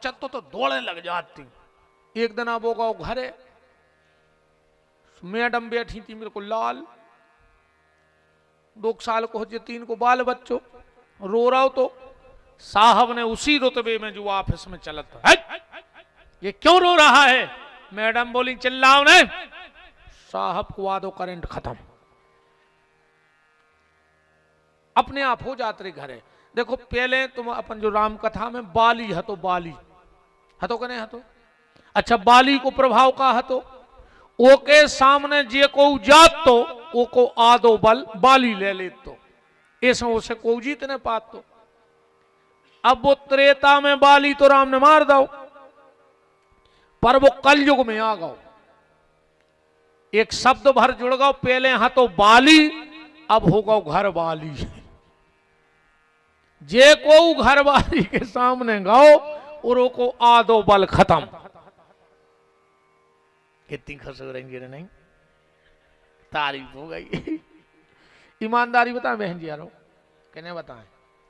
बचत तो दौड़े लग जाती। एक दिन अब होगा घरे, मैडम बैठी थी बिल्कुल लाल, 2 साल को हो 3 को बाल बच्चों, रो रहा हो तो साहब ने उसी रुतबे में जो ऑफिस में चलता है, ये क्यों रो रहा है? मैडम बोली चिल्लाओ ने, साहब को आ दो करंट खत्म, अपने आप हो जाते घरे। देखो पहले तुम अपन जो राम कथा में बाली हतो, बाली हतो कने हतो, अच्छा बाली को प्रभाव का हतो, ओके सामने जे को जात तो ओको आदो बल बाली ले ले तो ऐसा उसे को जीत ने पात तो। अब वो त्रेता में बाली तो राम ने मार दो, पर वो कलयुग में आ गओ, एक शब्द भर जुड़ गओ, पहले हतो बाली अब हो गओ घर वाली। जे को घर वाली के सामने गाओ और को आदो बल खत्म। कितनी खुश हो रही है नहीं, तारीफ हो गई। ईमानदारी बताएं बहन जी यारो, कहने बताएं,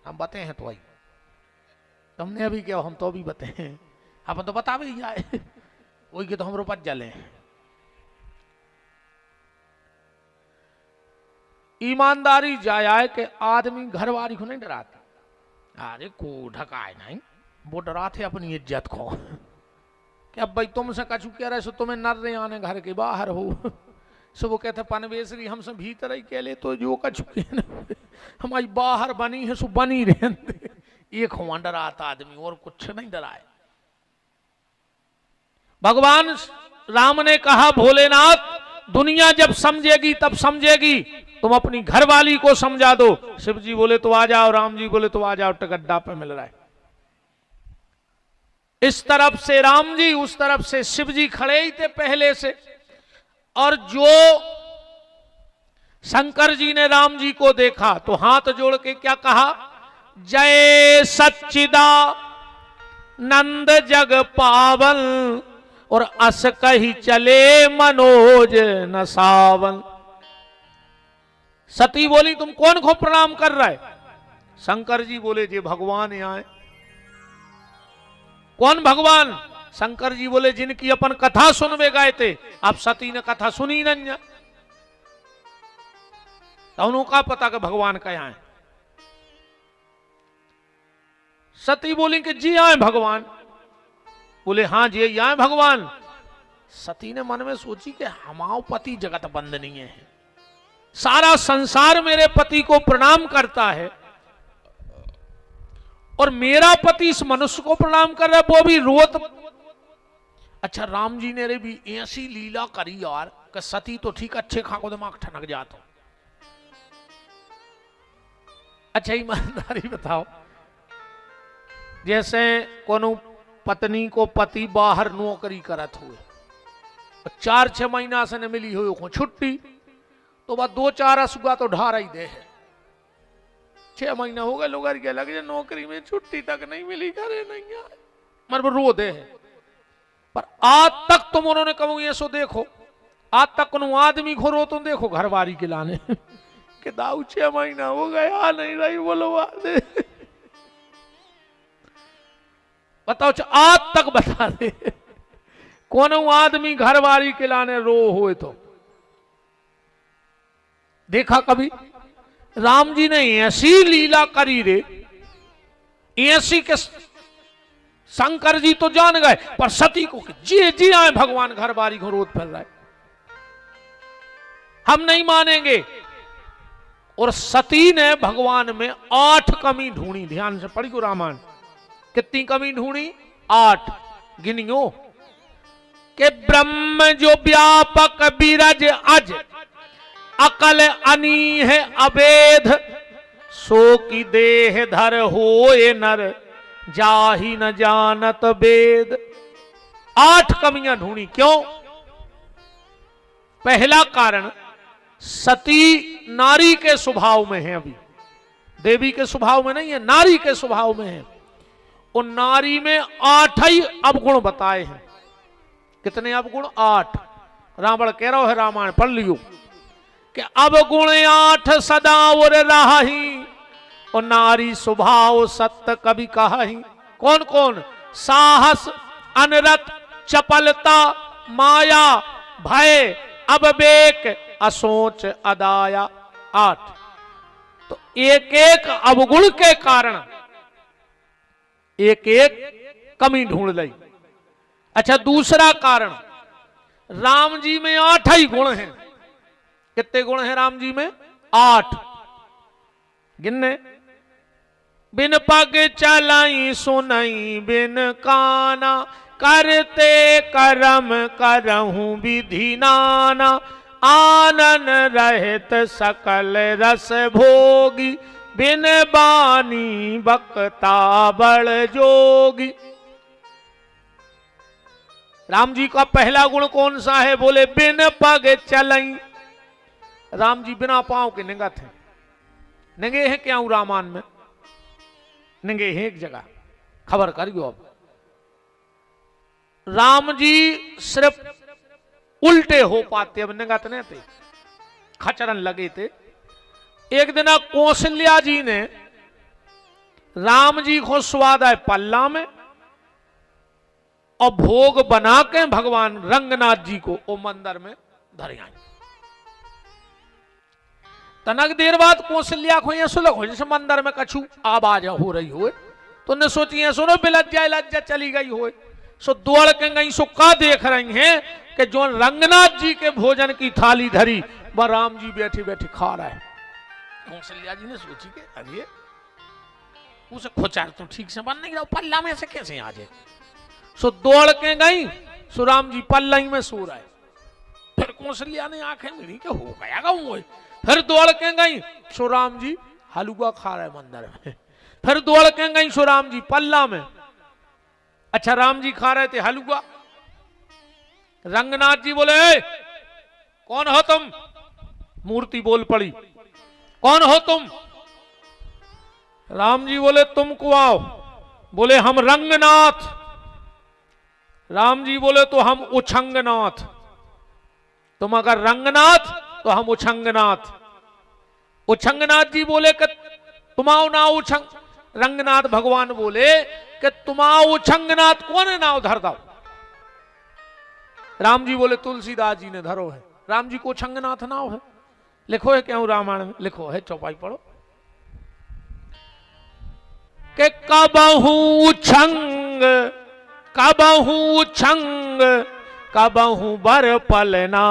हम बताए हैं तो आई, तुमने अभी क्या, हम तो अभी बताए, अपन तो बता भी जाए, वही के तो हम रोपत जले। ईमानदारी जाए कि आदमी घरवाली को नहीं डराता, अरे को ढकाए नहीं, वो डराते अपनी इज्जत को कि अब भाई तुमसे कछु कह रहे सो तुम्हें नर रहे आने घर के बाहर हो, सो वो कहते पनवेसरी हमसे भीतर ही कह ले तो जो कछु के हमारी बाहर बनी है सो बनी रहते। एक हुआ डराता आदमी और कुछ नहीं डराए। भगवान राम ने कहा भोलेनाथ दुनिया जब समझेगी तब समझेगी, तुम अपनी घरवाली को समझा दो। शिव जी बोले तो आ जाओ, राम जी बोले तो आ जाओ, टिकट्टा पे मिल रहा है। इस तरफ से राम जी, उस तरफ से शिव जी खड़े ही थे पहले से, और जो शंकर जी ने राम जी को देखा तो हाथ जोड़ के क्या कहा, जय सच्चिदा नंद जग पावन, और अस कही चले मनोज न सावन। सती बोली तुम कौन को प्रणाम कर रहा है? शंकर जी बोले जे भगवान आए। कौन भगवान? शंकर जी बोले जिनकी अपन कथा सुनवे गए थे, अब सती ने कथा सुनी नहीं, तो उनका पता कि भगवान क्या है। सती बोली कि जी आए भगवान। बोले हाँ जी आए भगवान। सती ने मन में सोची कि हमाओ पति जगत बंदनीय है, सारा संसार मेरे पति को प्रणाम करता है, और मेरा पति इस मनुष्य को प्रणाम कर रहा है, वो भी रोत। अच्छा राम जी ने रे भी ऐसी लीला करी यार कि सती तो ठीक अच्छे खाको दिमाग ठनक जाता। अच्छा ईमानदारी बताओ, जैसे कोनो पत्नी को पति बाहर नौकरी करत हुए, 4-6 महीना से न मिली हुई को छुट्टी, तो वह 2-4 असुगा तो ढार ही दे है। 6 महीना हो गए लोग के लगे नौकरी में छुट्टी तक नहीं मिली, घरे नहीं आए, मर रो दे है। पर आज तक तुम उन्होंने कहूँ ये सो देखो, आज तक कोनो आदमी को रो तुम देखो घरवारी के लाने कि दाऊ 6 महीना हो गए आ नहीं रही, बोलो आ दे। बताओ आज तक बता दे कौन आदमी घरवारी के लाने रो हुए तो देखा कभी? राम जी ने ऐसी लीला करी रे, ऐसी के शंकर जी तो जान गए, पर सती को जी जी आए भगवान घरवारी को रोत फिर रहा है, हम नहीं मानेंगे। और सती ने भगवान में 8 कमी ढूंढी। ध्यान से पढ़ी को रामायण, कितनी कमी ढूंढी? 8 गिनियो के ब्रह्म जो व्यापक बिरज अज, अकल अनीह अवेद, सो की देह धर होए नर, जाहि न जानत वेद। 8 कमियां ढूंढी। क्यों? पहला कारण सती नारी के स्वभाव में है, अभी देवी के स्वभाव में नहीं है, नारी के स्वभाव में है। और नारी में 8 ही अवगुण बताए हैं। कितने अवगुण? 8। रावण कह रहा है, रामायण पढ़ लियो कि अवगुण 8 सदा और राही, और नारी स्वभाव सत्य कभी कहा ही। कौन कौन? साहस, अनरत, चपलता, माया, भय, अविवेक, असोच, अदाया। 8। तो एक एक अवगुण के कारण एक एक कमी ढूंढ ली। अच्छा, दूसरा कारण, राम जी में 8 ही गुण हैं। कितने गुण हैं राम जी में? 8। गिनने, बिन पग चलाई सुनई बिन काना, करते करम करहूं विधि नाना, आनन रहित सकल रस भोगी, बिन बानी बकता बड़ जोगी। राम जी का पहला गुण कौन सा है? बोले बिन पग चलई। राम जी बिना पांव के नंगा थे। नंगे हैं क्या रामायण में? नंगे हैं एक जगह, खबर करियो। अब राम जी सिर्फ उल्टे हो पाते, अब नंगा तो नहीं थे, खचरन लगे थे। एक दिन कौशल्या जी ने राम जी को स्वादा पल्ला में और भोग बना के भगवान रंगनाथ जी को ओ मंदिर में धरे आई। तनक देर बाद कौशल्या को यह सुलग हो जैसे मंदिर में कछु आवाज हो रही हो, तो ने सोची है सुनो बिलज्जा लज्जा चली गई हो। सो दौड़ के गई, सो का देख रही हैं कि जो रंगनाथ जी के भोजन की थाली धरी वह राम जी बैठे बैठे खा रहा है। कौशल्या जी ने सोची कि अरे उसे खोचार तो ठीक से बन नहीं रहा, पल्ला में से कैसे आ जाए। सो दौड़ के गई, सो राम जी पल्ला में सो रहा है। फिर कौशल्या ने आंखें मिली कि हो गया गाँव। फिर दौड़ के गई, सो राम जी हलवा खा रहे मंदिर में। फिर दौड़ के गई, सो राम जी पल्ला में। अच्छा, राम जी खा रहे थे हलवा। रंगनाथ जी बोले कौन हो तुम? मूर्ति बोल पड़ी, कौन हो तुम? राम जी बोले तुम को आओ। बोले हम रंगनाथ। राम जी बोले तो हम उछंगनाथ। तुम अगर रंगनाथ तो हम उछंगनाथ। उछंगनाथ जी बोले कि तुमाओ ना उछंग। रंगनाथ भगवान बोले कि तुमाओ उछंगनाथ कौन है नाव धर दो। राम जी बोले तुलसीदास जी ने धरो है। राम जी को उछंगनाथ नाव है, लिखो है क्यों रामायण में, लिखो है, चौपाई पढ़ो कि कबहू उछंग कबहू उछंग कबहू बर पलना,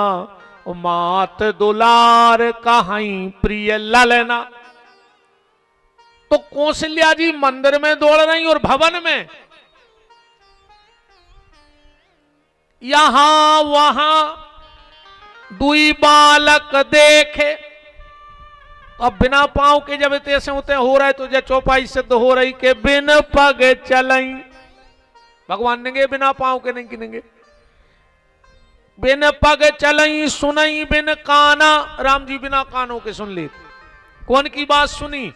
मात दुलार कहीं प्रिय ललना। तो कौशल्या जी मंदिर में दौड़ रही और भवन में यहां वहां दुई बालक देखे। अब बिना पांव के जब तैसे होते हो रहा है तो जब चौपाई सिद्ध हो रही के बिन पग चलई। भगवान नेंगे बिना पांव के नहीं किनेंगे। बिन पग चलई सुनई बिन काना। राम जी बिना कानों के सुन ले। कौन की बात सुनी?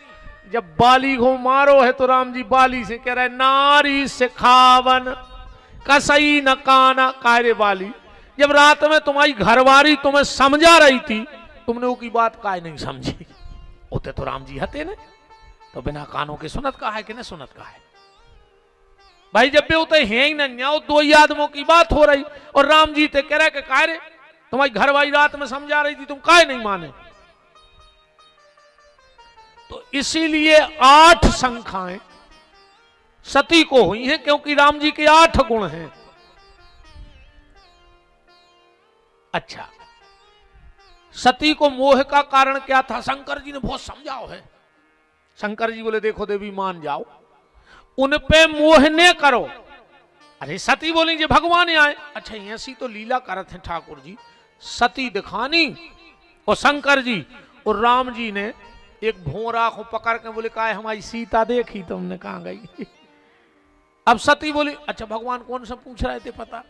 जब बाली को मारो है तो राम जी बाली से कह रहे नारी सिखावन कसई न काना। कायरे बाली, जब रात में तुम्हारी घरवारी तुम्हें समझा रही थी, तुमने वो की बात काय नहीं समझी। होते तो राम जी हते ने, तो बिना कानों के सुनत का है कि नहीं सुनत का है भाई। जब भी होते हैं ही नहीं, दो ही आदमों की बात हो रही और राम जी ते कह रहे कि काय रे तुम्हारी घरवारी रात में समझा रही थी, तुम काय नहीं माने। तो इसीलिए 8 संख्याएं सती को हुई हैं, क्योंकि राम जी के 8 गुण हैं। अच्छा, सती को मोह का कारण क्या था? शंकर जी ने बहुत समझाओ है। शंकर जी बोले देखो देवी मान जाओ, उन पे मोह ने करो। अरे सती बोली जी भगवान आए। अच्छा, ऐसी तो लीला करते हैं ठाकुर जी। सती दिखानी और शंकर जी और राम जी ने एक भोरा को पकड़ के बोले का हमारी सीता देखी तुमने, कहां गई? अब सती बोली अच्छा भगवान कौन सा पूछ रहे थे पता?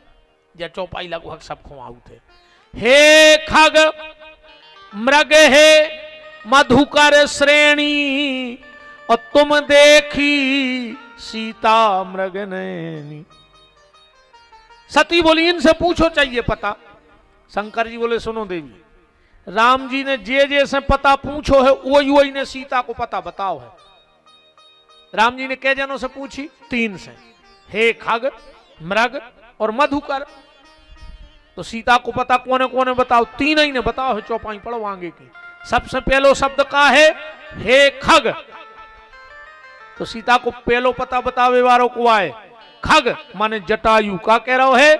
या चौपाई लगभग सब खुआऊ थे। हे खग मृग हे मधुकर श्रेणी, और तुम देखी सीता मृग नैनी। सती बोली इनसे पूछो चाहिए पता। शंकर जी बोले सुनो देवी, राम जी ने जैसे पता पूछो है वही वही ने सीता को पता बताओ है। राम जी ने कै जनों से पूछी? 3 से। हे खग मृग और मधुकर। तो सीता को पता कौन कौन बताओ, तीन ही ने बताओ है, चौपाई पढ़ो आगे की। सबसे पहलो शब्द का है हे खग। तो सीता को पहलो पता बतावे वालों को आए खग माने जटायु का कह रहा है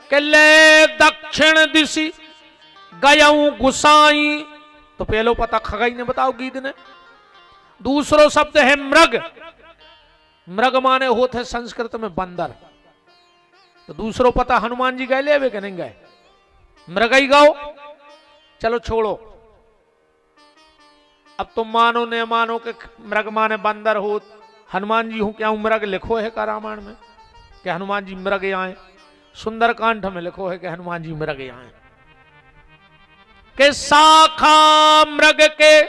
कि ले दक्षिण दिशि गयऊ गुसाई। तो पहलो पता खगाई ने बताओ गीत ने। दूसरो शब्द है मृग। मृग माने होते है संस्कृत में बंदर। तो दूसरो पता हनुमान जी गए ले कि नहीं गए, मृग ही गाओ। चलो छोड़ो, अब तुम मानो न मानो कि मृग माने बंदर हो, हनुमान जी हूं क्या हूं मृग लिखो है का रामायण में कि हनुमान जी मृग आए। सुंदरकांड में लिखो है कि हनुमान जी मृग आए। के शाखा मृग के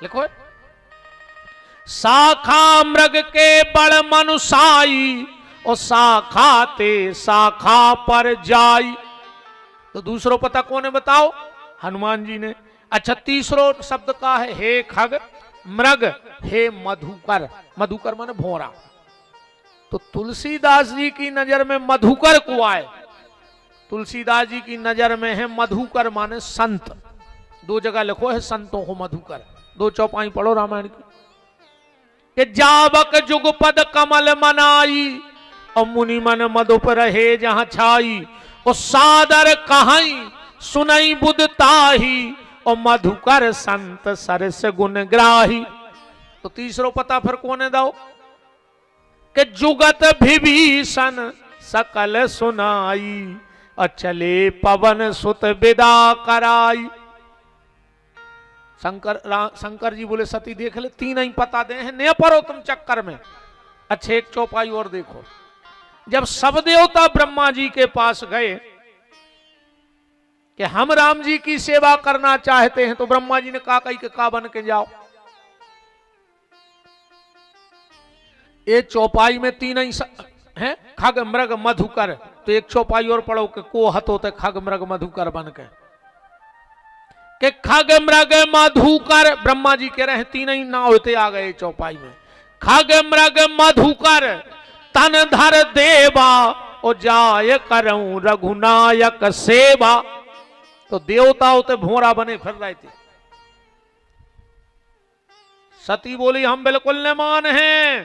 लिखो है, शाखा मृग के बड़ मनुसाई और शाखा ते शाखा पर जाई। तो दूसरो पता कौन है बताओ, हनुमान जी ने। अच्छा तीसरो शब्द का है हे खग मृग हे मधुकर। मधुकर माने भोरा। तो तुलसीदास जी की नजर में मधुकर को आए, तुलसीदास जी की नजर में है मधुकर माने संत। दो जगह लिखो है संतों को मधुकर। दो चौपाई पढ़ो रामायण की कि जावक जुगपद कमल मनाई और मुनि मन मधुप रहे जहां छाई और सादर कहाई सुनई बुध ताही और मधुकर संत सरस गुण ग्राही। तो तीसरो पता फिर कौन है दाओ कि जुगत विभीषण सकल सुनाई और चले पवन सुत विदा कराई। शंकर जी बोले सती देख ले, तीन ही पता दे हैं, नहीं पढ़ो तुम चक्कर में। अच्छे एक चौपाई और देखो, जब सब देवता ब्रह्मा जी के पास गए कि हम राम जी की सेवा करना चाहते हैं, तो ब्रह्मा जी ने कहा कही के का बन के जाओ। ये चौपाई में तीन ही है खग मृग मधुकर। तो एक चौपाई और पढ़ो कि को हतो ते खग मृग मधुकर बन के खग मृग मधुकर। ब्रह्मा जी कह रहे हैं तीन ही ना होते आ गए चौपाई में। खग मृग मधुकर तन धर देवा और जाय करऊं रघुनायक सेवा। तो देवता होते भोरा बने फिर रहे थे। सती बोली हम बिल्कुल न मान हैं।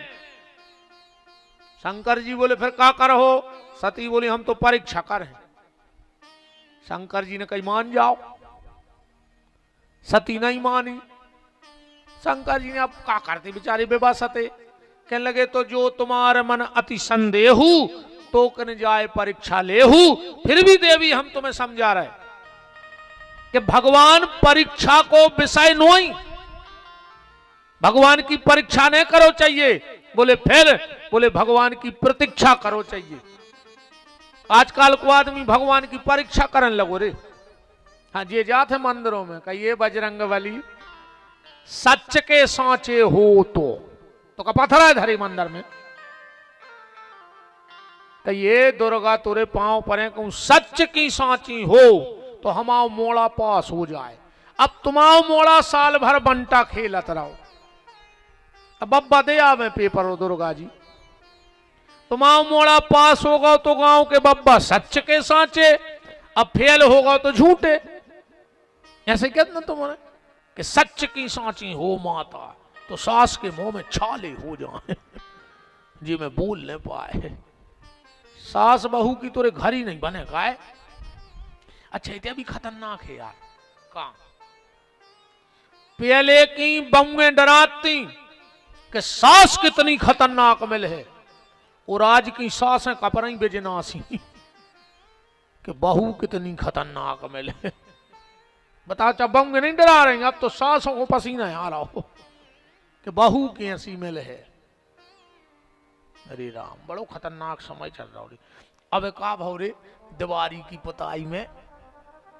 शंकर जी बोले फिर क्या करो। सती बोली हम तो परीक्षा कर हैं। शंकर जी ने कही मान जाओ। सती नहीं मानी। शंकर जी ने अब क्या करते बेचारे बेबसते, कहने लगे तो जो तुम्हारे मन अति संदेहु तो कन जाए परीक्षा लेहू। फिर भी देवी हम तुम्हें समझा रहे कि भगवान परीक्षा को विषय नोई, भगवान की परीक्षा नहीं करो चाहिए। बोले फिर बोले भगवान की प्रतीक्षा करो चाहिए। आजकल को आदमी भगवान की परीक्षा करने लगो रे। हाँ जी जाते मंदिरों में कहिए बजरंग बली सच के सांचे हो तो का पत्थर है धरी मंदिर में। कहिए दुर्गा तुरे पांव परे कहूं सच की सांची हो तो हमारा मोड़ा पास हो जाए। अब तुम्हारा मोड़ा साल भर बंटा खेलत रहो। अब बब्बा दे आवे पेपर हो दुर्गा जी, तुम्हारा मोड़ा पास होगा तो गांव के बब्बा सच के सांचे, अब फेल होगा तो झूठे। ऐसे कहते ना तुम्हारे कि सच की सांची हो माता तो सास के मुंह में छाले हो जाए जी मैं बोल नहीं पाए। सास बहू की तोरे घर ही नहीं बने का है। अच्छा इतना भी खतरनाक है यार। कहां पहले की बहुएं डराती कि सास कितनी खतरनाक मिल है, और आज की सासें कपड़े बेजनासी कि बहू कितनी खतरनाक मिल है। बता चा बहुएं नहीं डरा रहे, अब तो सासों को पसीना आ रहा हो कि बहू की ऐसी मिल है। अरे राम बड़ो खतरनाक समय चल रहा है। अब का भाव रे दिवारी की पुताई में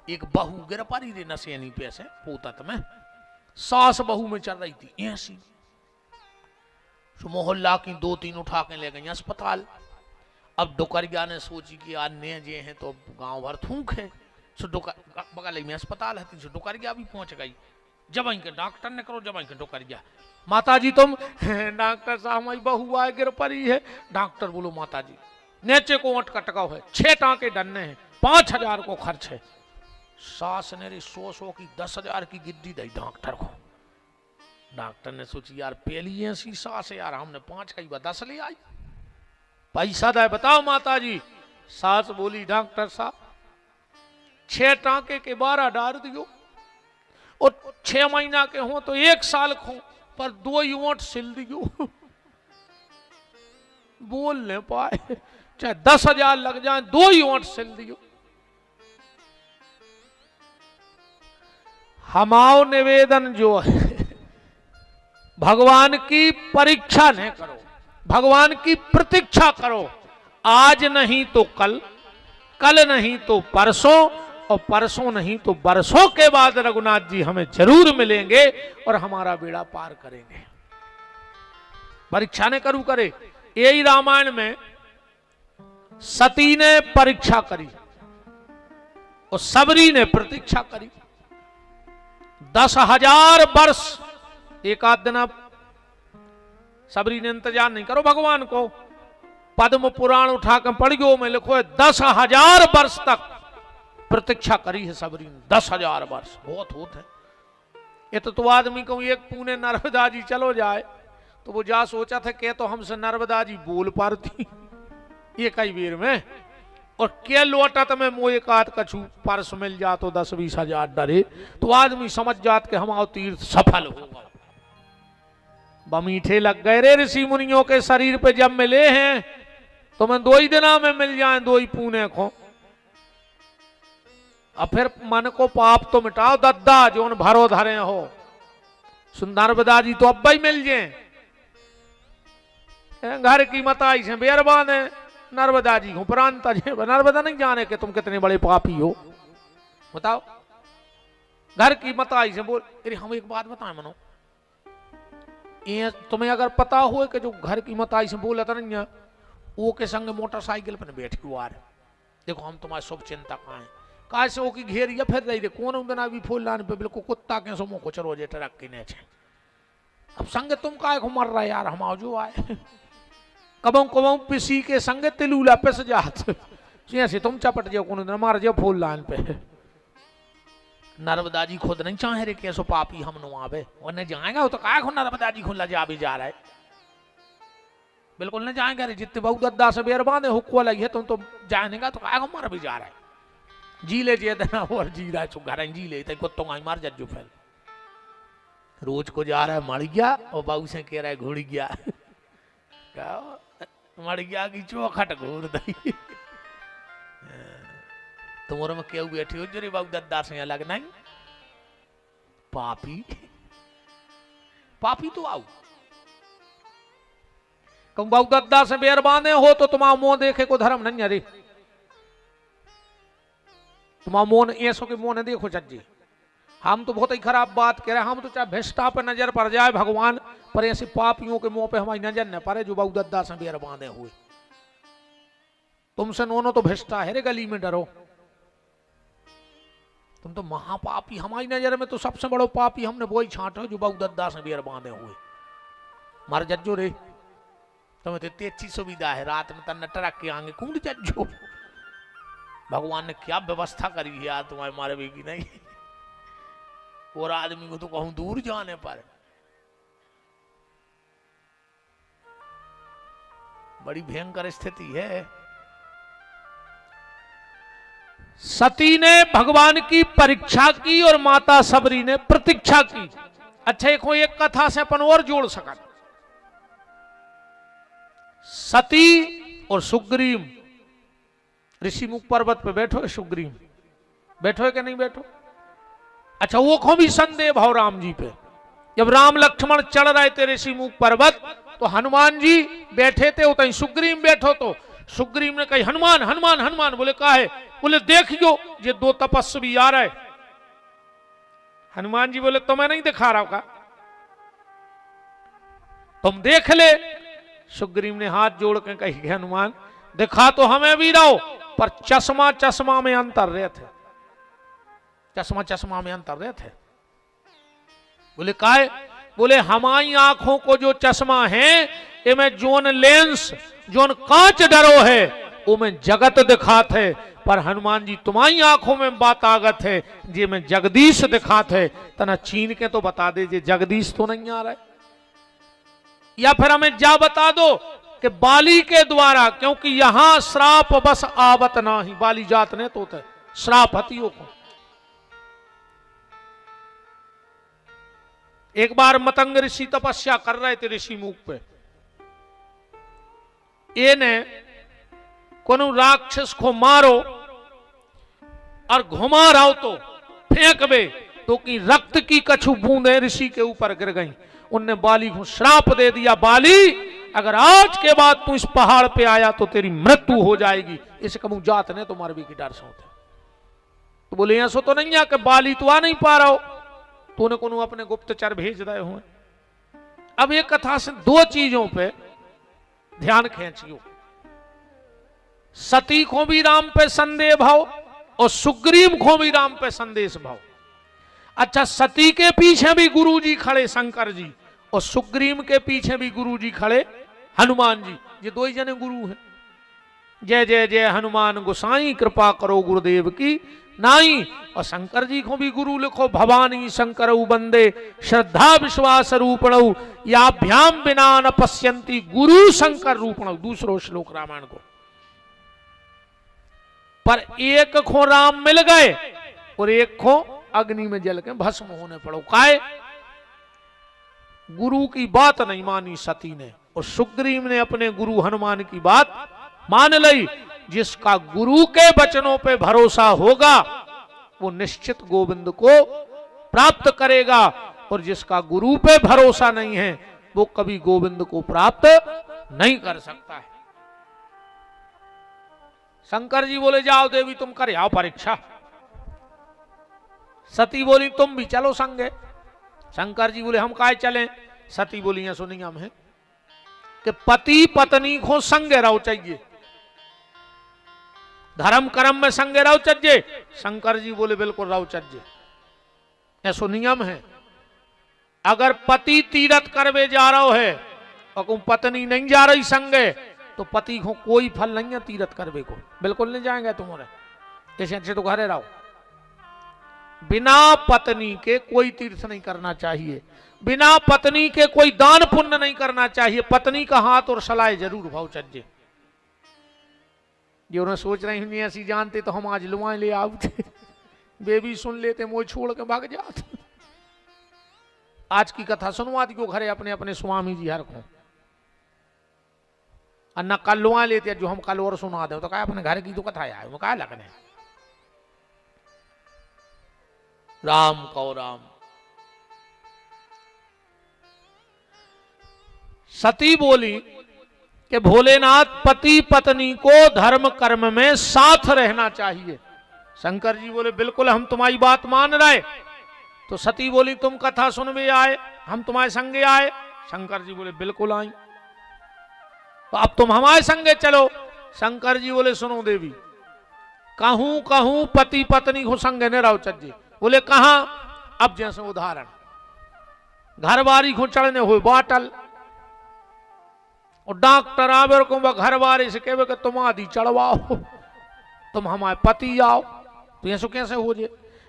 एक बहू गिर पड़ी रे नशेनी पे से पोतत में, सास बहू में चल रही थी ऐसी। मोहल्ला की दो तीन उठा के ले गई अस्पताल। अब डुकरिया ने सोची कि यार ने जे हैं तो गांव भर थूक है, सो बगल में अस्पताल है, सो डुकरिया भी पहुंच गई। जब के डॉक्टर ने करो, जब के तो कर जा। माता जी तुम डॉक्टर साहब हमारी बहू आए गिर पड़ी है। डॉक्टर बोलो माता जी नीचे को ओट कटकाव है, 6 टांके डरने हैं, 5,000 को खर्च है। सास ने 100 की 10,000 की गिद्दी दी डॉक्टर को। डॉक्टर ने सोची यार पहली ऐसी सास है यार, हमने 5 का 10 ले आई, पैसा दे बताओ माता जी। सास बोली डॉक्टर साहब 6 टांके के 12 डाल दियो और 6 महीना के हो तो 1 साल खो, पर 2 यूंट सिल दियो। बोल नहीं पाए, चाहे 10,000 लग जाए 2 यूंट सिल दियो। हमाओ निवेदन जो है, भगवान की परीक्षा नहीं करो, भगवान की प्रतीक्षा करो। आज नहीं तो कल, कल नहीं तो परसों, और परसों नहीं तो बरसों के बाद रघुनाथ जी हमें जरूर मिलेंगे और हमारा बेड़ा पार करेंगे। परीक्षा ने करू करे। यही रामायण में सती ने परीक्षा करी और सबरी ने प्रतीक्षा करी। 10,000 वर्ष, एक आध दिन अब सबरी ने इंतजार नहीं करो भगवान को। पद्म पुराण उठाकर पढ़ गयो में लिखो है 10,000 वर्ष तक प्रतीक्षा करी है सबरी ने। 10,000 वर्ष बहुत होते हैं। ये तो आदमी को एक पुणे नर्मदा जी चलो जाए तो वो जा सोचा था के तो हमसे नर्मदा जी बोल पाती ये कई बेर में, और के लौटत में मोए कात कछु परस मिल जा तो 10-20 हजार डरे, तो आदमी समझ जात के हमारा तीर्थ सफल होगा। बमीठे लग गए रे ऋषि मुनियों के शरीर पे जब मिले हैं, तो मैं 2 ही दिना में मिल जाए 2 ही पुणे को। अब फिर मन को पाप तो मिटाओ दद्दा जो उन भरो धरे हो। नर्मदा जी तो अब ही मिल जाए, घर की मताई से बेरबान है नर्मदा जी को प्रांत। नर्मदा नहीं जाने के तुम कितने बड़े पापी हो, बताओ। घर की मताई से बोल। अरे हम एक बात बताएं मनो, ये तुम्हें अगर पता हो कि जो घर की मताई से बोला था नहीं, वो के संग मोटरसाइकिल पर बैठी हुआ है, देखो हम तुम्हारे शुभ चिंता कहाँ है, कहा से की घेरिया फिर रही कौन उन भी फूल लाने पे बिल्कुल कुत्ता के सो मुँह कुचरो जे ट्रक की ने। अब संग तुम काय को मर रहा यार, हम जो आए कबों कबों पिसी के संग तिलूला पिस जात से तुम चपट जाओ कौन दिन मार जाओ फूल लान पे। नर्मदा जी खुद नहीं चाहे रे कैसो पापी हम नु आवे, उन्हें जाएगा तो काय को नर्मदा जी खुला जा भी जा रहा है, बिल्कुल नहीं जाएगा रे। जितने बहु दद्दा से बेरबान है हुक्को लगी है तुम तो जानेगा तो काय को मर भी जा रहा है। जी ले जे देना और जी रहा है घर जी ले कुत्तों का मार जज्जू फैल। रोज को जा रहा है मर गया और बाबू से कह रहा है घुड़ गया, मर गया की चौखट घूर दी। तुम्हारे में क्यों बैठी हो जो रे बाबू दद्दा से अलग नहीं। पापी पापी तो आओ तुम बाबू दद्दा से बेरबाने हो तो तुम्हारा मुंह देखे को धर्म नहीं। अरे तुम्हारा मोन ऐसो के मोन देखो चज्जी, हम तो बहुत ही खराब बात कह रहे हैं। हम तो चाहे भ्रष्टा पर नजर पड़ जाए भगवान, पर ऐसे पापियों के मुंह पे हमारी नजर न पड़े जो बाबू दद्दा से बेर बांधे हुए। तुमसे नोनो तो भ्रष्टा है रे, गली में डरो। तुम तो महापापी, हमारी नजर में तो सबसे बड़ो पापी हमने वही छांटो जो बाबू दद्दा से बेर बांधे हुए। मर जज्जो रे, तुम्हें तो इतनी अच्छी सुविधा है, रात में तन टरक के आगे कूद जज्जो। भगवान ने क्या व्यवस्था करी है यार तुम्हारे मारे बेगी नहीं। और आदमी को तो कहूं दूर जाने पर बड़ी भयंकर स्थिति है। सती ने भगवान की परीक्षा की और माता सबरी ने प्रतीक्षा की। अच्छा एक कथा से अपन और जोड़ सका। सती और सुग्रीव ऋषिमुख पर्वत पे बैठो है, सुग्रीव बैठो है कि नहीं बैठो। अच्छा वो को भी संदेह भाव राम जी पे। जब राम लक्ष्मण चढ़ रहे थे ऋषिमुख पर्वत तो हनुमान जी बैठे थे, उतनी सुग्रीव बैठो तो सुग्रीव ने कही हनुमान हनुमान हनुमान। बोले का है? बोले देखियो ये 2 तपस्वी आ रहे। हनुमान जी बोले तुम्हें नहीं दिखा रहा का, तुम देख ले। सुग्रीव ने हाथ जोड़ के कही हनुमान दिखा तो हमें भी रहो, पर चश्मा चश्मा में अंतर रहे थे, चश्मा चश्मा में अंतर रहे थे। बोले काहे? बोले हमारी आंखों को जो चश्मा है इमें जोन लेंस जोन कांच डरो है वो में जगत दिखात है, पर हनुमान जी तुम्हारी आंखों में बात आगत है जे में जगदीश दिखात है। तना छीन के तो बता दे जे जगदीश तो नहीं आ रहा है, या फिर हमें जा बता दो कि बाली के द्वारा, क्योंकि यहां श्राप बस आवत ना ही, बाली जात ने तो श्राप हतियों को। एक बार मतंग ऋषि तपस्या कर रहे थे ऋषि मुख पे, ये ने कोनो राक्षस को मारो और घुमा रहो तो फेंक बे तो कि रक्त की कछु बूंदें ऋषि के ऊपर गिर गईं। उनने बाली को श्राप दे दिया, बाली अगर आज के बाद तू इस पहाड़ पे आया तो तेरी मृत्यु हो जाएगी। इस कमु जात ने तो मरवी की डर से होते। तो बोले ऐसा तो नहीं है कि बाली तो आ नहीं पा रहा हो, तूने कोनो अपने गुप्तचर भेज रहे हो। अब ये कथा से दो चीजों पे ध्यान खींचियो, सती को भी राम पे संदेह भाव और सुग्रीव को भी राम पे संदेश भाव। अच्छा, सती के पीछे भी गुरु जी खड़े शंकर जी, और सुग्रीव के पीछे भी गुरु जी खड़े हनुमान जी। ये दो ही जने गुरु हैं। जय जय जय हनुमान गोसाई कृपा करो गुरुदेव की नाई। और शंकर जी को भी गुरु लिखो, भवानी शंकर बंदे श्रद्धा विश्वास रूपण याभ्याम बिना न पश्यंती गुरु शंकर रूपण। दूसरो श्लोक रामायण को। पर एक खो राम मिल गए और एक खो अग्नि में जल के भस्म होने पड़ो। काहे? गुरु की बात नहीं मानी सती ने, और सुग्रीव ने अपने गुरु हनुमान की बात मान ली। जिसका गुरु के वचनों पे भरोसा होगा वो निश्चित गोविंद को प्राप्त करेगा, और जिसका गुरु पे भरोसा नहीं है वो कभी गोविंद को प्राप्त नहीं कर सकता है। शंकर जी बोले जाओ देवी तुम कर आओ परीक्षा। सती बोली तुम भी चलो संगे। शंकर जी बोले हम काहे चलें? सती बोली है सुनिए हम है कि पति पत्नी को संगे रहो चाहिए, धर्म कर्म में संगे रहो चाहिए। शंकर जी बोले बिल्कुल रहो चाहिए, ऐसो नियम है। अगर पति तीरथ करवे जा रहा है और पत्नी नहीं जा रही संगे तो पति को कोई फल नहीं है तीरथ करवे को, बिल्कुल नहीं जाएंगे तुम्हारे। ऐसे अच्छे तो घरे रहो। बिना पत्नी के कोई तीर्थ नहीं करना चाहिए, बिना पत्नी के कोई दान पुण्य नहीं करना चाहिए। पत्नी का हाथ और सलाह जरूर भाव चाहिए। जो उन्हें सोच रही नहीं ऐसी जानते तो हम आज लुआए ले आते, बेबी सुन लेते मोह छोड़ के भाग जाते। आज की कथा सुनवा दी को घरे अपने अपने स्वामी जी हर को, और न कल लुआ लेते जो हम कल और सुना दे तो क्या अपने घर की तो कथा आए वो क्या लगने। राम कौ राम। सती बोली कि भोलेनाथ पति पत्नी को धर्म कर्म में साथ रहना चाहिए। शंकर जी बोले बिल्कुल हम तुम्हारी बात मान रहे। तो सती बोली तुम कथा सुनवे आए, हम तुम्हारे संगे आए। शंकर जी बोले बिल्कुल आई। तो अब तुम हमारे संगे चलो। शंकर जी बोले सुनो देवी, कहूं कहूं पति पत्नी को संगे न रहो चाहिए। बोले कहां? अब जैसे उदाहरण, घर बारी को चढ़ने हुए बाटल और डॉक्टर आवे को घर बारी से कहे कि तुम आदि चढ़वाओ, तुम हमारे पति आओ, तो ऐसा कैसे हो जाए?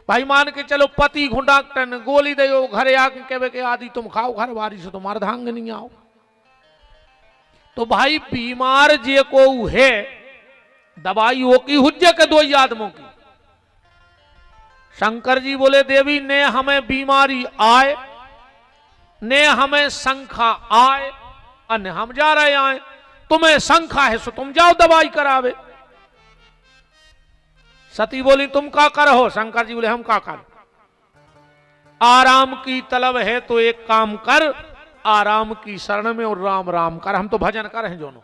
भाई मान के चलो पति को डॉक्टर ने गोली दे घरे आके कहे कि आदि तुम खाओ घर बारी से, तुम अर्धांग नहीं आओ। तो भाई बीमार जे को है दवाई हो की हुज्जे के दो आदमों की। शंकर जी बोले देवी ने हमें बीमारी आए ने हमें शंखा आए अन्य हम जा रहे आए, तुम्हें शंखा है सो तुम जाओ दवाई करावे। सती बोली तुम का करो? शंकर जी बोले हम का कर, आराम की तलब है तो एक काम कर, आराम की शरण में और राम राम कर। हम तो भजन कर हैं जोनो।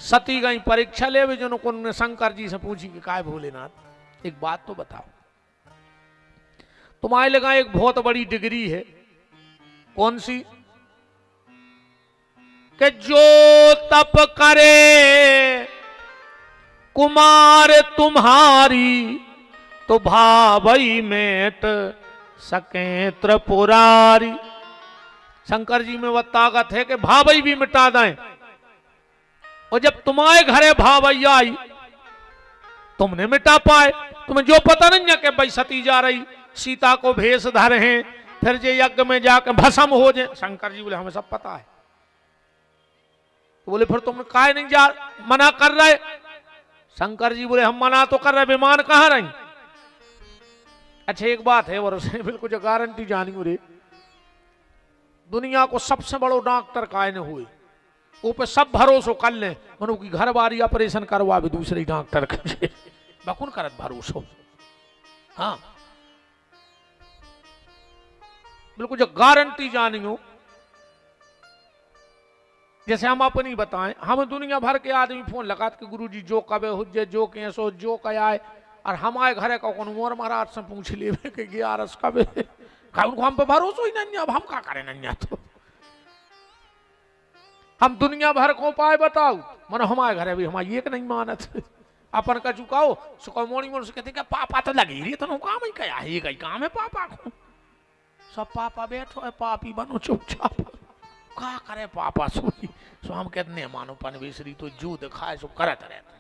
सती गई परीक्षा ले वे जोनो को शंकर जी से पूछी कि काय भोलेनाथ एक बात तो बताओ, तुम्हारे लगा एक बहुत बड़ी डिग्री है, कौन सी? कि जो तप करे कुमार तुम्हारी तो भावई मेट सके त्रिपुरारी। शंकर जी में वह ताकत है कि भावई भी मिटा दें। और जब तुम्हारे घरे भावई आई तुमने मिटा पाए। तुम्हें जो पता नहीं है कि भाई सती जा रही सीता को भेष धर हैं, फिर जे यज्ञ में जाकर भस्म हो जाए। शंकर जी बोले हमें सब पता है। तो बोले फिर तुम काहे नहीं जा मना कर रहे। शंकर जी बोले हम मना तो कर रहे, विमान कहां रही। अच्छा एक बात है और उसने बिल्कुल गारंटी जानी हो रे, दुनिया को सबसे बड़ो डॉक्टर काहे ने हुए, वो पे सब भरोसो कर ले। मनु की घर बारी ऑपरेशन करवा भी दूसरे डॉक्टर के बकुन करत भरोसो। हाँ बिल्कुल जो गारंटी जानी हो। जैसे हम अपनी बताएं, हम दुनिया भर के आदमी फोन लगा के गुरुजी जो कबे हुज्जे जो कैसो जो कयाए, और हमारे घरे का कौन मोर महाराज से पूछ ले कि 11 कबे उनको हम पे भरोसा ही नहीं। अब हम क्या करें नहीं तो हम दुनिया भर को पाए बताओ। मन हमारे घरे भी हमारी एक नहीं मानत। अपन का चुकाओ सुखो मोनी मोन से कहते पापा तो लगी रही तो काम ही क्या है, ये काम है पापा को। सब पापा बैठो है पापी बनो चुपचाप क्या करे पापा सोई। सो हम कहते नहीं मानो पनवेसरी तो जो दिखाए सो करत रहते।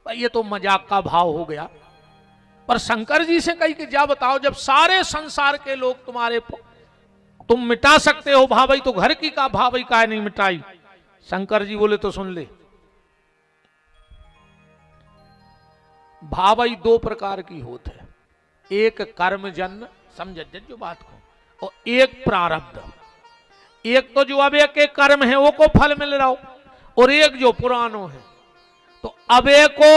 ये तो मजाक का भाव हो गया। पर शंकर जी से कही कि जा बताओ जब सारे संसार के लोग तुम्हारे तुम मिटा सकते हो भावई तो घर की का भावई का नहीं मिटाई। शंकर जी बोले तो सुन ले, भावई 2 प्रकार की होते है, एक कर्मजन्य समझ जो बात को, और एक प्रारब्ध। एक तो जो अब एक कर्म है वो को फल मिल रहा हो, और एक जो पुरानो है। तो अब को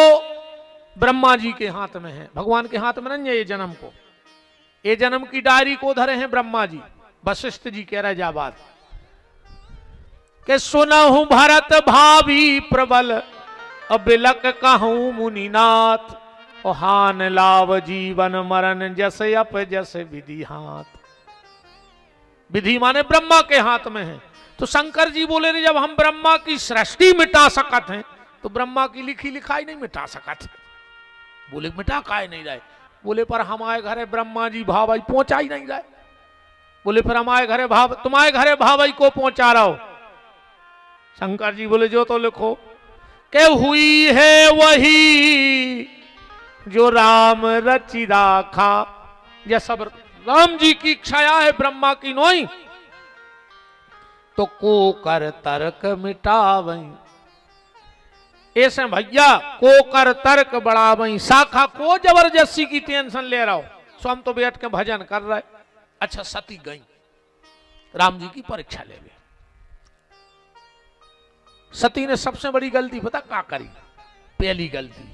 ब्रह्मा जी के हाथ में है, भगवान के हाथ में नहीं है। ये जन्म को, ये जन्म की डायरी को धरे हैं ब्रह्मा जी। वशिष्ठ जी कह रहे जा बात के सुनहु भरत भावी प्रबल अबिलक कहूं मुनिनाथ, और हान लाव जीवन मरण जैसे अप जैसे विधि हाथ। विधि माने ब्रह्मा के हाथ में है। तो शंकर जी बोले रे जब हम ब्रह्मा की सृष्टि मिटा सकत हैं तो ब्रह्मा की लिखी लिखाई नहीं मिटा सकत। बोले मिटा काहे नहीं रहे। बोले पर हमारे घरे ब्रह्मा जी भावई पहुंचा ही नहीं रहे। बोले फिर हमारे घरे तुम्हारे घरे भावई को पहुंचा रहा हो। शंकर जी बोले जो तो लिखो के हुई है वही जो राम रचि राखा। यह सब राम जी की इच्छाया है ब्रह्मा की नोई। तो को कर तर्क मिटावई। ऐसे भैया को कर तर्क बढ़ावई। शाखा को जबरदस्ती की टेंशन ले रहा हो। सो हम तो बैठ के भजन कर रहे। अच्छा सती गई राम जी की परीक्षा ले गई। सती ने सबसे बड़ी गलती पता क्या करी। पहली गलती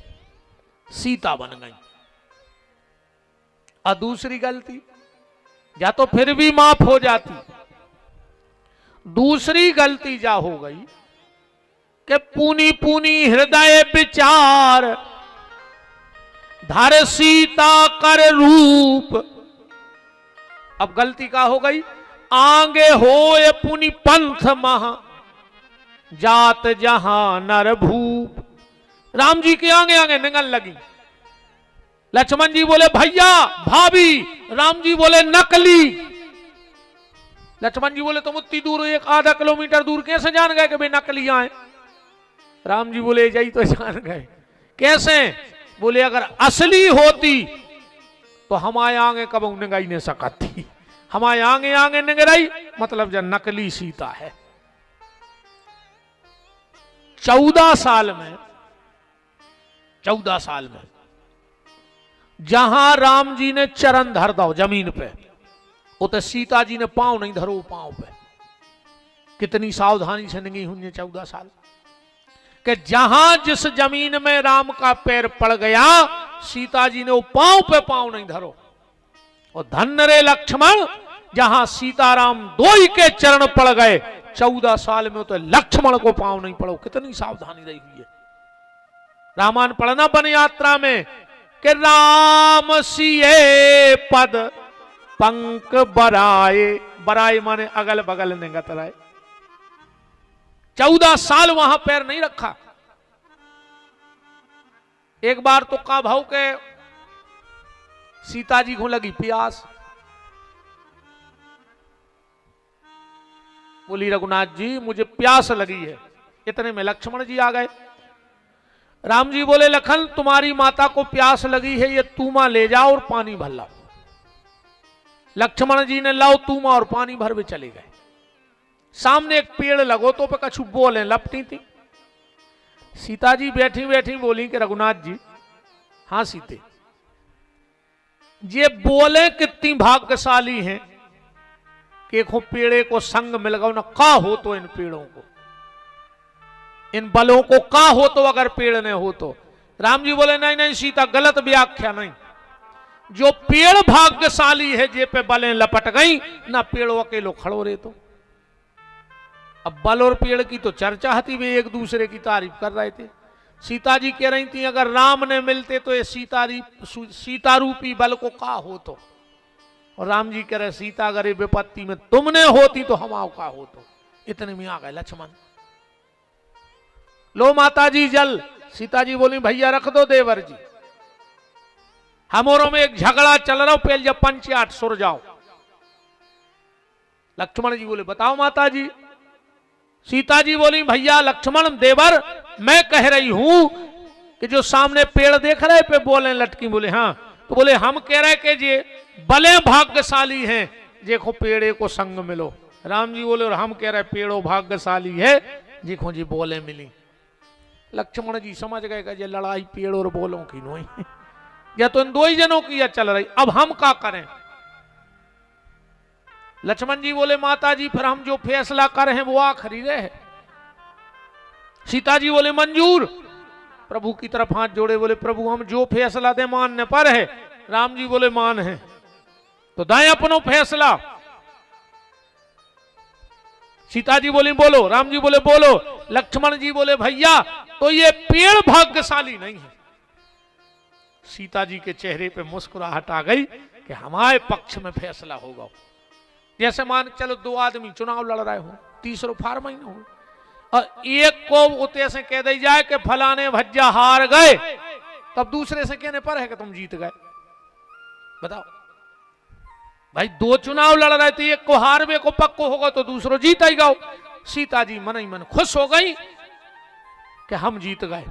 सीता बन गई, और दूसरी गलती या तो फिर भी माफ हो जाती। दूसरी गलती जा हो गई कि पूनी पूनी हृदय विचार धर सीता कर रूप। अब गलती का हो गई आगे होए पुनि पंथ महा जात जहां नर भूप। राम जी के आगे आगे निगल लगी। लक्ष्मण जी बोले भैया भाभी, राम जी बोले नकली। लक्ष्मण जी बोले तुम उतनी दूर 1-आधा किलोमीटर दूर कैसे जान गए कि भाई नकली आए। राम जी बोले जाई तो जान गए। कैसे? बोले अगर असली होती तो हमारे आगे कब निगाई नहीं सकती। हमारे आगे आगे निगराई मतलब जब नकली सीता है। 14 साल में जहां राम जी ने चरण धर दो जमीन पे, उते सीता जी ने पांव नहीं धरो पांव पे। कितनी सावधानी से नहीं हुई 14 साल कि जहां जिस जमीन में राम का पैर पड़ गया सीता जी ने वो पांव पे पांव नहीं धरो। और धन्य रे लक्ष्मण जहां सीताराम दोई के चरण पड़ गए 14 साल में तो लक्ष्मण को पांव नहीं पड़ो। कितनी सावधानी रही हुई है। रामायण पढ़ना वन यात्रा में कि राम सिए पद पंक बराए। बराए माने अगल बगल निगत रहे। 14 साल वहां पैर नहीं रखा। एक बार तो का भाव के सीता जी को लगी प्यास, बोली रघुनाथ जी मुझे प्यास लगी है। इतने में लक्ष्मण जी आ गए। राम जी बोले लखन तुम्हारी माता को प्यास लगी है, ये तूमा ले जाओ और पानी भर लाओ। लक्ष्मण जी ने लाओ तूमा और पानी भर में चले गए। सामने एक पेड़ लगो तो पे कछु बोले लपटी थी। सीता जी बैठी बैठी बोली कि रघुनाथ जी, हाँ सीते, ये बोले कितनी भाग्यशाली हैं कि एक पेड़े को संग मिल गया। ना का हो तो इन पेड़ों को, इन बलों को का हो तो, अगर पेड़ ने हो तो। राम जी बोले नहीं नहीं सीता, गलत व्याख्या नहीं। जो पेड़ भाग्यशाली है जे पे बलें लपट गई, ना पेड़ों अकेलो खड़ो रहे तो। अब बल और पेड़ की तो चर्चा थी, वे एक दूसरे की तारीफ कर रहे थे। सीता जी कह रही थी अगर राम ने मिलते तो ये सीता रूपी बल को का हो तो। और राम जी कह रहे सीता अगर ये विपत्ति में तुमने होती तो हम आओ का हो तो। इतने में आ गए लक्ष्मण। लो माता जी जल। सीता जी बोली भैया रख दो देवर जी, हमारों में एक झगड़ा चल रहा हो, पहले जब पंचायत सुर जाओ। लक्ष्मण जी बोले बताओ माता जी। सीता जी बोली भैया लक्ष्मण देवर, मैं कह रही हूं कि जो सामने पेड़ देख रहे पे बोले लटकी। बोले हाँ। तो बोले हम कह रहे कि जे बले भाग्यशाली हैं, देखो पेड़े को संग मिलो। राम जी बोले और हम कह रहे पेड़ों भाग्यशाली है, देखो जी बोले मिली। लक्ष्मण जी समझ गए कि ये लड़ाई पेड़ और बोलों की नहीं, या तो इन दो ही जनों की या चल रही, अब हम क्या करें। लक्ष्मण जी बोले माता जी फिर हम जो फैसला कर हैं वो आखिरी रहे। सीता जी बोले मंजूर। प्रभु की तरफ हाथ जोड़े बोले प्रभु हम जो फैसला दे मानने पर है। राम जी बोले मान है तो दाएं अपनो फैसला। सीता जी बोली बोलो। राम जी बोले बोलो। लक्ष्मण जी बोले भैया तो ये पेड़ भाग्यशाली नहीं है। सीता जी के चेहरे पे मुस्कुराहट आ गई कि हमारे पक्ष में फैसला होगा। जैसे मान चलो दो आदमी चुनाव लड़ रहे हो, तीसरो फार्म ही ना हो, और एक को उते से कह दी जाए कि फलाने भज्जा हार गए, तब दूसरे से कहने पर है कि तुम जीत गए। बताओ भाई, दो चुनाव लड़ रहे थे, एक को हारवे को पक्को होगा तो दूसरो जीत ही गो। सीता जी मन ही मन खुश हो गई कि हम जीत गए।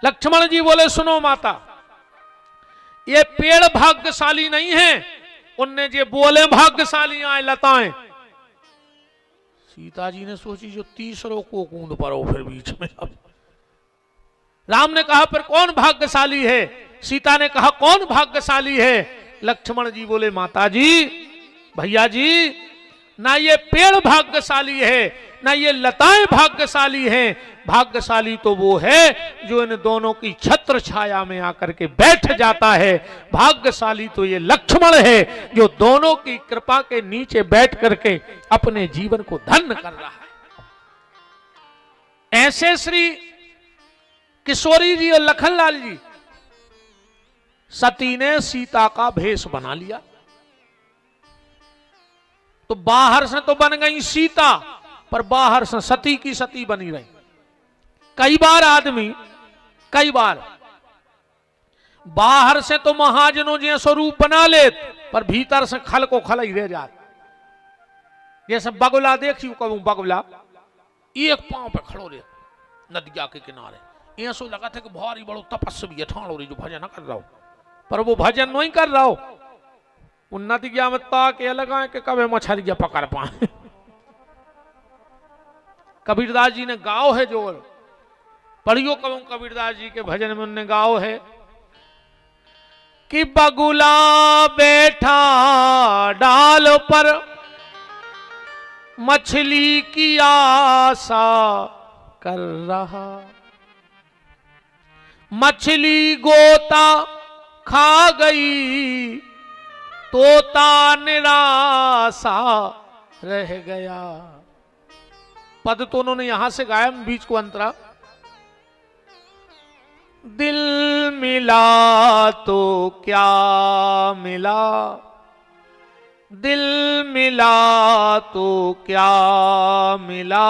लक्ष्मण जी बोले सुनो माता, ये पेड़ भाग्यशाली नहीं है, उनने जे बोले भाग्यशाली आए लताएं। सीता जी ने सोची जो तीसरों को कूद पड़ो फिर बीच में। अब राम ने कहा फिर कौन भाग्यशाली है। सीता ने कहा कौन भाग्यशाली है। लक्ष्मण जी बोले माता जी भैया जी, ना ये पेड़ भाग्यशाली है ना ये लताएं भाग्यशाली हैं। भाग्यशाली तो वो है जो इन दोनों की छत्र छाया में आकर के बैठ जाता है। भाग्यशाली तो ये लक्ष्मण है जो दोनों की कृपा के नीचे बैठ करके अपने जीवन को धन्य कर रहा है। ऐसे श्री किशोरी जी और लखनलाल जी, सती ने सीता का भेष बना लिया तो बाहर से तो बन गई सीता, पर बाहर से सती की सती बनी रही। कई बार आदमी बाहर से तो महाजनों जैसे स्वरूप बना ले, पर भीतर से खल को खल ही रह जाता। जैसे बगुला देखियो, कहूं बगुला एक पांव पे खड़ो रहे नदिया के किनारे, ऐसा लगा था कि भारी बड़ो तपस्वी ठाणो रही जो भजन कर रहा हो, पर वो भजन नहीं कर रहा हो। उन्नति ज्ञा में ताके लगा कि कभी मछलियां पकड़ पाए। कबीरदास जी ने गाओ है जो पढ़ियो कहूं कबीरदास जी के भजन में उनने गाओ है कि बगुला बैठा डाल पर मछली की आशा कर रहा, मछली गोता खा गई तोता निराशा रह गया। पद तो उन्होंने यहां से गाया, बीच को अंतरा। दिल मिला तो क्या मिला, दिल मिला तो क्या मिला,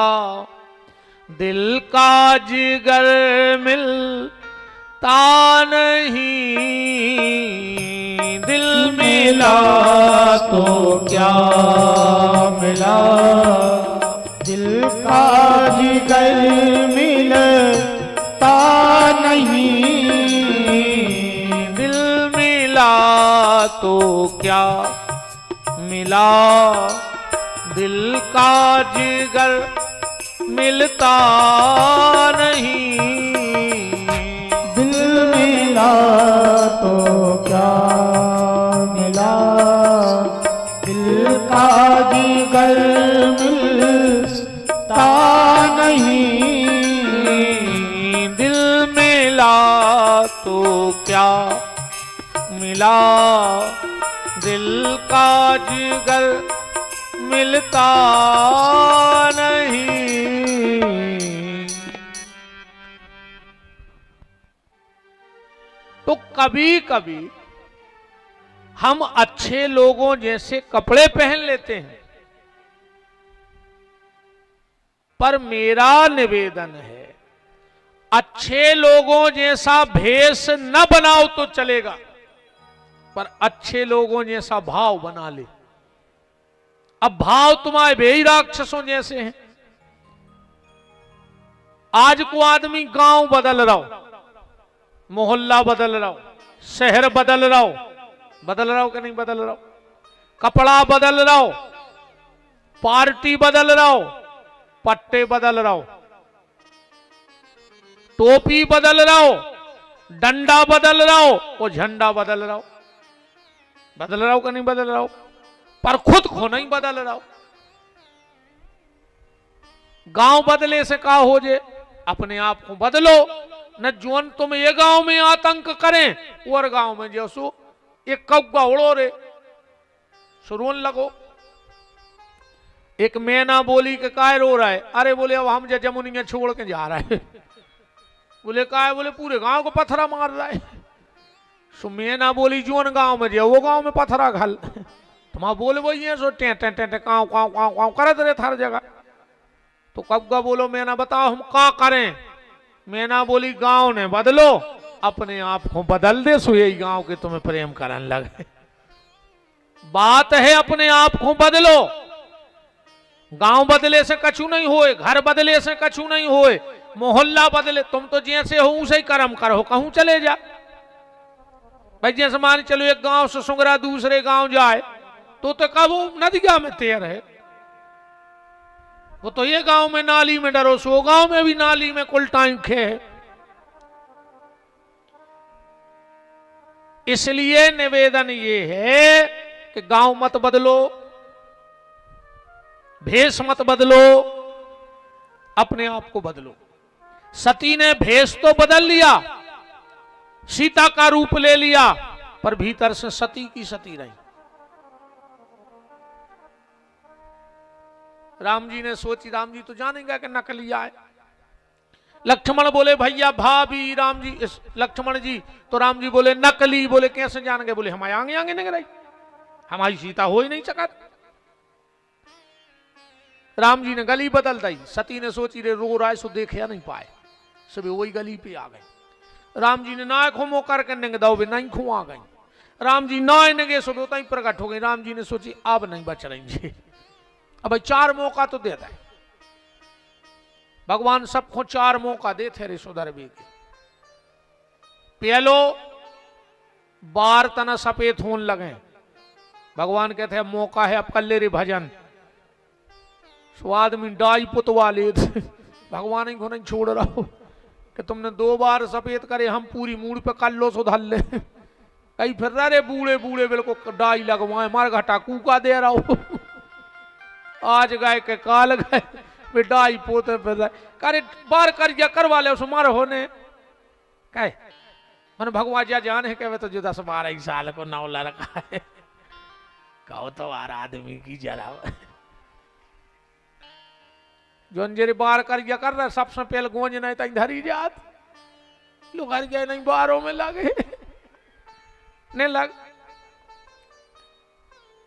दिल का जिगर मिलता नहीं, दिल मिला तो क्या मिला, दिल का जिगर मिलता नहीं, दिल मिला तो क्या मिला, दिल का जिगर मिलता नहीं, दिल मिला तो क्या मिला, दिल का जिगर मिलता नहीं, दिल मिला तो क्या मिला, दिल का जिगर मिलता नहीं। तो कभी कभी हम अच्छे लोगों जैसे कपड़े पहन लेते हैं, पर मेरा निवेदन है अच्छे लोगों जैसा भेष न बनाओ तो चलेगा, पर अच्छे लोगों जैसा भाव बना ले। अब भाव तुम्हारे बेही राक्षसों जैसे हैं। आज को आदमी गांव बदल रहा हो, मोहल्ला बदल रहा हो, शहर बदल रहा हो कि नहीं बदल रहा हो, कपड़ा बदल रहा हो, पार्टी बदल रहा हो, पट्टे बदल रहा हो, टोपी बदल रहा हो, डंडा बदल रहा हो, वो झंडा बदल रहा हो कि नहीं बदल रहा हो, पर खुद को नहीं बदल रहा हो। गांव बदले से का हो जे, अपने आप को बदलो। न जोन तुम ये गांव में आतंक करें और गांव में जैसो एक कौवा उड़ो रे सुरोन लगो। एक मैना बोली के काय रो रहा है, अरे बोले अब हम जमुनिया छोड़ के जा रहा है। बोले काय, बोले पूरे गांव को पत्थरा मार रहा है। सो मैना बोली जोन गांव में जो वो गांव में पत्थरा घल, तुम बोले वही है सो टे टे टे काव काव काव काव करत रहे हर जगह। तो कौवा बोलो मैना बताओ हम का करें। मैना बोली गांव ने बदलो, अपने आप को बदल दे सो यही गांव के तुम्हें प्रेम करने लगे। बात है अपने आप को बदलो। गांव बदले से कछु नहीं होए, घर बदले से कछु नहीं होए, मोहल्ला बदले, तुम तो जैसे हो उसे ही कर्म करो, कहूं चले जा। भाई जैसे मान चलो एक गांव से सुंगरा दूसरे गांव जाए तो कब वो नदिया में तैर है, वो तो ये गांव में नाली में डरो, सो गांव में भी नाली में कुल टाइम खे है। इसलिए निवेदन ये है कि गांव मत बदलो, भेष मत बदलो, अपने आप को बदलो। सती ने भेष तो बदल लिया, सीता का रूप ले लिया, पर भीतर से सती की सती रही। राम जी ने सोची, राम जी तो जानेंगे कि नकलिया है। लक्ष्मण बोले भैया भाभी, राम जी लक्ष्मण जी, तो राम जी बोले नकली। बोले कैसे जानेंगे? बोले हमारे आगे आगे नहीं रही, हमारी सीता हो ही नहीं सका। राम जी ने गली बदल दी। सती ने सोची रे रो रहा है सो देखे नहीं पाए, सब वही गली पे आ गए। राम जी ने ना खुमो करके नंग दो नहीं खु आ गई। राम जी ना नगे सो ही प्रकट हो गई। राम जी ने सोची अब नहीं बच रही, अब भाई 4 मौका तो देता है भगवान, सबको 4 मौका देते रे सुधर भी के। पहलो बार तना सफेद होने लगे, भगवान कहते हैं मौका है अब कर ले रे भजन। सो आदमी डाई पुतवा ले भगवान को नहीं छोड़ रहा हो कि तुमने 2 बार सफेद करे, हम पूरी मूड पे कर लो सुधर ले। कहीं फिर रहे बूढ़े बूढ़े बिल्कुल डाई लगवाए, मार घटा कूका दे रहा हो। आज गए के काल गए वे डाई पोते फिर करे बार कर जा करवा ले सुमार होने कहे मन भगवान जा जान है कहे तो जो 10-12 साल को नौला रखा है। कहो तो आर आदमी की जरा जोन जेरे बार कर जा कर रहा सबसे पहले गोंज नहीं तक धरी जात लोग हर गए नहीं बारों में लगे नहीं लग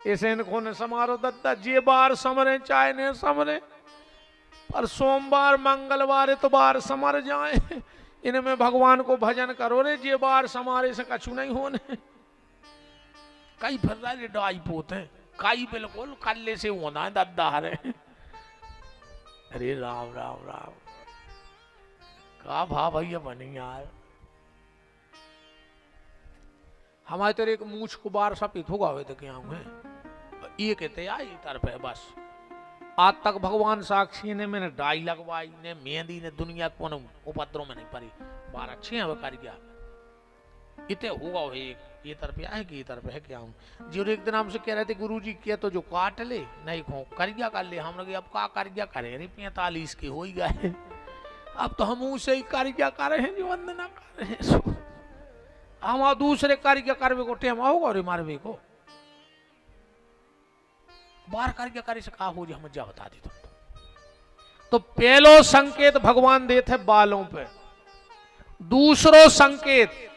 ऐसे इनको ने समारोह दत्ता जे बार समरे चाहे ने समरे, पर सोमवार मंगलवार इतवार समर जाए, इनमें भगवान को भजन करो रे। जे बार समारे से कछु नहीं होने। कई फिर रहे डाई पोते कई बिल्कुल कल्ले से होना है दद्दा हरे। अरे राम राम राम का भा भैया बनी यार। हमारे तेरे एक मूछ को बार सपित होगा हुए तो क्या हुए ये कहते आई तरफ है बस। आज तक भगवान साक्षी ने मैंने डाई लगवाई ने मेहंदी ने दुनिया को उपद्रव में नहीं पड़ी। बार अच्छे हैं वो कारीगर इतने होगा वो एक ये तरफ है कि ये तरफ है क्या हूँ जी। एक दिन हमसे कह रहे थे गुरु जी किया तो जो काट ले नहीं खो करिया कर ले। हम लोग अब का करिया करे अरे 45 के हो ही गए अब तो हम उसे ही करिया कर रहे हैं जो वंदना कर रहे हैं। हम दूसरे करिया करवे को टेम होगा और मारवे को बार करिया करे से कहा हो जी हम जा बता दी तुम तो पहलो संकेत भगवान देते बालों पे। दूसरो संकेत